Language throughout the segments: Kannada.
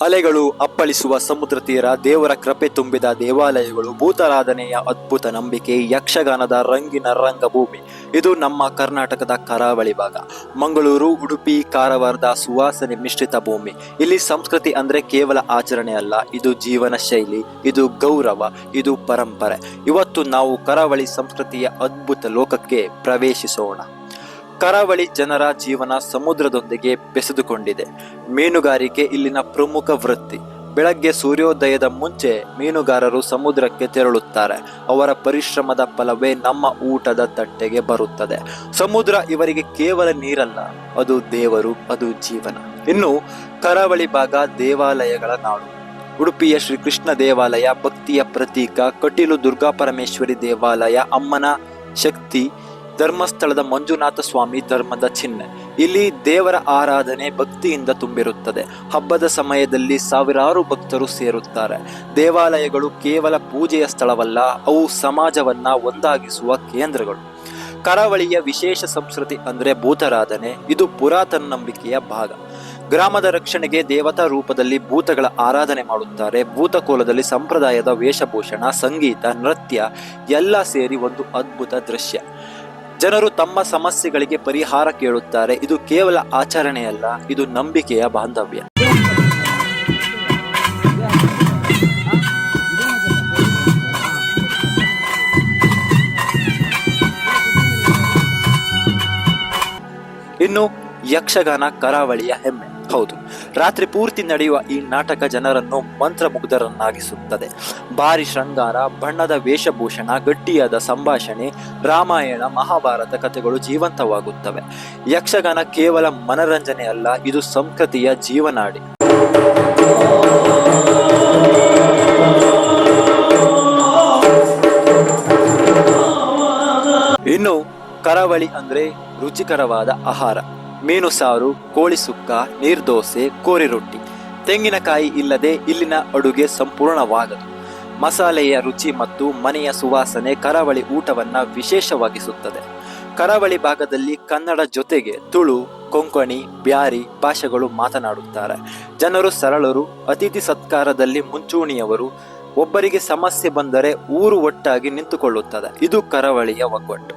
ಅಲೆಗಳು ಅಪ್ಪಳಿಸುವ ಸಮುದ್ರ ತೀರ, ದೇವರ ಕೃಪೆ ತುಂಬಿದ ದೇವಾಲಯಗಳು, ಭೂತಾರಾಧನೆಯ ಅದ್ಭುತ ನಂಬಿಕೆ, ಯಕ್ಷಗಾನದ ರಂಗಿನ ರಂಗಭೂಮಿ. ಇದು ನಮ್ಮ ಕರ್ನಾಟಕದ ಕರಾವಳಿ ಭಾಗ. ಮಂಗಳೂರು, ಉಡುಪಿ, ಕಾರವಾರದ ಸುವಾಸನೆ ಮಿಶ್ರಿತ ಭೂಮಿ. ಇಲ್ಲಿ ಸಂಸ್ಕೃತಿ ಅಂದ್ರೆ ಕೇವಲ ಆಚರಣೆ ಅಲ್ಲ, ಇದು ಜೀವನ ಶೈಲಿ, ಇದು ಗೌರವ, ಇದು ಪರಂಪರೆ. ಇವತ್ತು ನಾವು ಕರಾವಳಿ ಸಂಸ್ಕೃತಿಯ ಅದ್ಭುತ ಲೋಕಕ್ಕೆ ಪ್ರವೇಶಿಸೋಣ. ಕರಾವಳಿ ಜನರ ಜೀವನ ಸಮುದ್ರದೊಂದಿಗೆ ಬೆಸೆದುಕೊಂಡಿದೆ. ಮೀನುಗಾರಿಕೆ ಇಲ್ಲಿನ ಪ್ರಮುಖ ವೃತ್ತಿ. ಬೆಳಗ್ಗೆ ಸೂರ್ಯೋದಯದ ಮುಂಚೆ ಮೀನುಗಾರರು ಸಮುದ್ರಕ್ಕೆ ತೆರಳುತ್ತಾರೆ. ಅವರ ಪರಿಶ್ರಮದ ಫಲವೇ ನಮ್ಮ ಊಟದ ತಟ್ಟೆಗೆ ಬರುತ್ತದೆ. ಸಮುದ್ರ ಇವರಿಗೆ ಕೇವಲ ನೀರಲ್ಲ, ಅದು ದೇವರು, ಅದು ಜೀವನ. ಇನ್ನು ಕರಾವಳಿ ಭಾಗ ದೇವಾಲಯಗಳ ನಾಡು. ಉಡುಪಿಯ ಶ್ರೀಕೃಷ್ಣ ದೇವಾಲಯ ಭಕ್ತಿಯ ಪ್ರತೀಕ, ಕಟೀಲು ದುರ್ಗಾಪರಮೇಶ್ವರಿ ದೇವಾಲಯ ಅಮ್ಮನ ಶಕ್ತಿ, ಧರ್ಮಸ್ಥಳದ ಮಂಜುನಾಥ ಸ್ವಾಮಿ ಧರ್ಮದ ಚಿಹ್ನೆ. ಇಲ್ಲಿ ದೇವರ ಆರಾಧನೆ ಭಕ್ತಿಯಿಂದ ತುಂಬಿರುತ್ತದೆ. ಹಬ್ಬದ ಸಮಯದಲ್ಲಿ ಸಾವಿರಾರು ಭಕ್ತರು ಸೇರುತ್ತಾರೆ. ದೇವಾಲಯಗಳು ಕೇವಲ ಪೂಜೆಯ ಸ್ಥಳವಲ್ಲ, ಅವು ಸಮಾಜವನ್ನ ಒಂದಾಗಿಸುವ ಕೇಂದ್ರಗಳು. ಕರಾವಳಿಯ ವಿಶೇಷ ಸಂಸ್ಕೃತಿ ಅಂದ್ರೆ ಭೂತಾರಾಧನೆ. ಇದು ಪುರಾತನ ನಂಬಿಕೆಯ ಭಾಗ. ಗ್ರಾಮದ ರಕ್ಷಣೆಗೆ ದೇವತಾ ರೂಪದಲ್ಲಿ ಭೂತಗಳ ಆರಾಧನೆ ಮಾಡುತ್ತಾರೆ. ಭೂತಕೋಲದಲ್ಲಿ ಸಂಪ್ರದಾಯದ ವೇಷಭೂಷಣ, ಸಂಗೀತ, ನೃತ್ಯ ಎಲ್ಲ ಸೇರಿ ಒಂದು ಅದ್ಭುತ ದೃಶ್ಯ. ಜನರು ತಮ್ಮ ಸಮಸ್ಯೆಗಳಿಗೆ ಪರಿಹಾರ ಕೇಳುತ್ತಾರೆ. ಇದು ಕೇವಲ ಆಚರಣೆಯಲ್ಲ, ಇದು ನಂಬಿಕೆಯ ಬಾಂಧವ್ಯ. ಇನ್ನು ಯಕ್ಷಗಾನ ಕರಾವಳಿಯ ಹೆಮ್ಮೆ. ಹೌದು, ರಾತ್ರಿ ಪೂರ್ತಿ ನಡೆಯುವ ಈ ನಾಟಕ ಜನರನ್ನು ಮಂತ್ರಮುಗ್ಧರನ್ನಾಗಿಸುತ್ತದೆ. ಭಾರಿ ಶೃಂಗಾರ, ಬಣ್ಣದ ವೇಷಭೂಷಣ, ಗಟ್ಟಿಯಾದ ಸಂಭಾಷಣೆ, ರಾಮಾಯಣ ಮಹಾಭಾರತ ಕಥೆಗಳು ಜೀವಂತವಾಗುತ್ತವೆ. ಯಕ್ಷಗಾನ ಕೇವಲ ಮನರಂಜನೆ ಅಲ್ಲ, ಇದು ಸಂಸ್ಕೃತಿಯ ಜೀವನಾಡಿ. ಇನ್ನು ಕರಾವಳಿ ಅಂದ್ರೆ ರುಚಿಕರವಾದ ಆಹಾರ. ಮೀನು ಸಾರು, ಕೋಳಿ ಸುಕ್ಕ, ನೀರ್ದೋಸೆ, ಕೋರಿ ರೊಟ್ಟಿ. ತೆಂಗಿನಕಾಯಿ ಇಲ್ಲದೆ ಇಲ್ಲಿನ ಅಡುಗೆ ಸಂಪೂರ್ಣವಾಗದು. ಮಸಾಲೆಯ ರುಚಿ ಮತ್ತು ಮನೆಯ ಸುವಾಸನೆ ಕರಾವಳಿ ಊಟವನ್ನ ವಿಶೇಷವಾಗಿಸುತ್ತದೆ. ಕರಾವಳಿ ಭಾಗದಲ್ಲಿ ಕನ್ನಡ ಜೊತೆಗೆ ತುಳು, ಕೊಂಕಣಿ, ಬ್ಯಾರಿ ಭಾಷೆಗಳು ಮಾತನಾಡುತ್ತಾರೆ. ಜನರು ಸರಳರು, ಅತಿಥಿ ಸತ್ಕಾರದಲ್ಲಿ ಮುಂಚೂಣಿಯವರು. ಒಬ್ಬರಿಗೆ ಸಮಸ್ಯೆ ಬಂದರೆ ಊರು ಒಟ್ಟಾಗಿ ನಿಂತುಕೊಳ್ಳುತ್ತದೆ. ಇದು ಕರಾವಳಿಯ ಒಗ್ಗಟ್ಟು.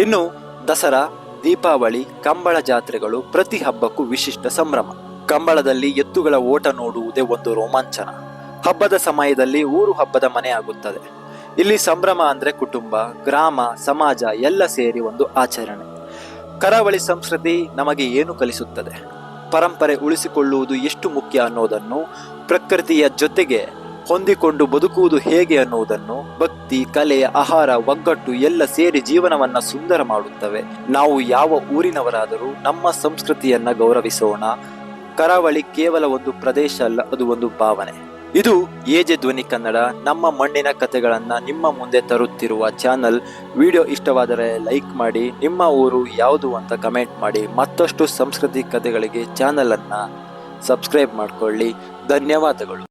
ಇನ್ನು ದಸರಾ, ದೀಪಾವಳಿ, ಕಂಬಳ ಜಾತ್ರೆಗಳು ಪ್ರತಿ ಹಬ್ಬಕ್ಕೂ ವಿಶಿಷ್ಟ ಸಂಭ್ರಮ. ಕಂಬಳದಲ್ಲಿ ಎತ್ತುಗಳ ಓಟ ನೋಡುವುದೇ ಒಂದು ರೋಮಾಂಚನ. ಹಬ್ಬದ ಸಮಯದಲ್ಲಿ ಊರು ಹಬ್ಬದ ಮನೆ ಆಗುತ್ತದೆ. ಇಲ್ಲಿ ಸಂಭ್ರಮ ಅಂದ್ರೆ ಕುಟುಂಬ, ಗ್ರಾಮ, ಸಮಾಜ ಎಲ್ಲ ಸೇರಿ ಒಂದು ಆಚರಣೆ. ಕರಾವಳಿ ಸಂಸ್ಕೃತಿ ನಮಗೆ ಏನು ಕಲಿಸುತ್ತದೆ? ಪರಂಪರೆ ಉಳಿಸಿಕೊಳ್ಳುವುದು ಎಷ್ಟು ಮುಖ್ಯ ಅನ್ನೋದನ್ನು, ಪ್ರಕೃತಿಯ ಜೊತೆಗೆ ಹೊಂದಿಕೊಂಡು ಬದುಕುವುದು ಹೇಗೆ ಅನ್ನುವುದನ್ನು, ಭಕ್ತಿ, ಕಲೆ, ಆಹಾರ, ಒಗ್ಗಟ್ಟು ಎಲ್ಲ ಸೇರಿ ಜೀವನವನ್ನ ಸುಂದರ ಮಾಡುತ್ತವೆ. ನಾವು ಯಾವ ಊರಿನವರಾದರೂ ನಮ್ಮ ಸಂಸ್ಕೃತಿಯನ್ನ ಗೌರವಿಸೋಣ. ಕರಾವಳಿ ಕೇವಲ ಒಂದು ಪ್ರದೇಶ ಅಲ್ಲ, ಅದು ಒಂದು ಭಾವನೆ. ಇದು ಎಜೆ ಧ್ವನಿ ಕನ್ನಡ, ನಮ್ಮ ಮಣ್ಣಿನ ಕಥೆಗಳನ್ನ ನಿಮ್ಮ ಮುಂದೆ ತರುತ್ತಿರುವ ಚಾನಲ್. ವಿಡಿಯೋ ಇಷ್ಟವಾದರೆ ಲೈಕ್ ಮಾಡಿ, ನಿಮ್ಮ ಊರು ಯಾವುದು ಅಂತ ಕಮೆಂಟ್ ಮಾಡಿ. ಮತ್ತಷ್ಟು ಸಂಸ್ಕೃತಿ ಕಥೆಗಳಿಗೆ ಚಾನಲ್ ಅನ್ನ ಸಬ್ಸ್ಕ್ರೈಬ್ ಮಾಡಿಕೊಳ್ಳಿ. ಧನ್ಯವಾದಗಳು.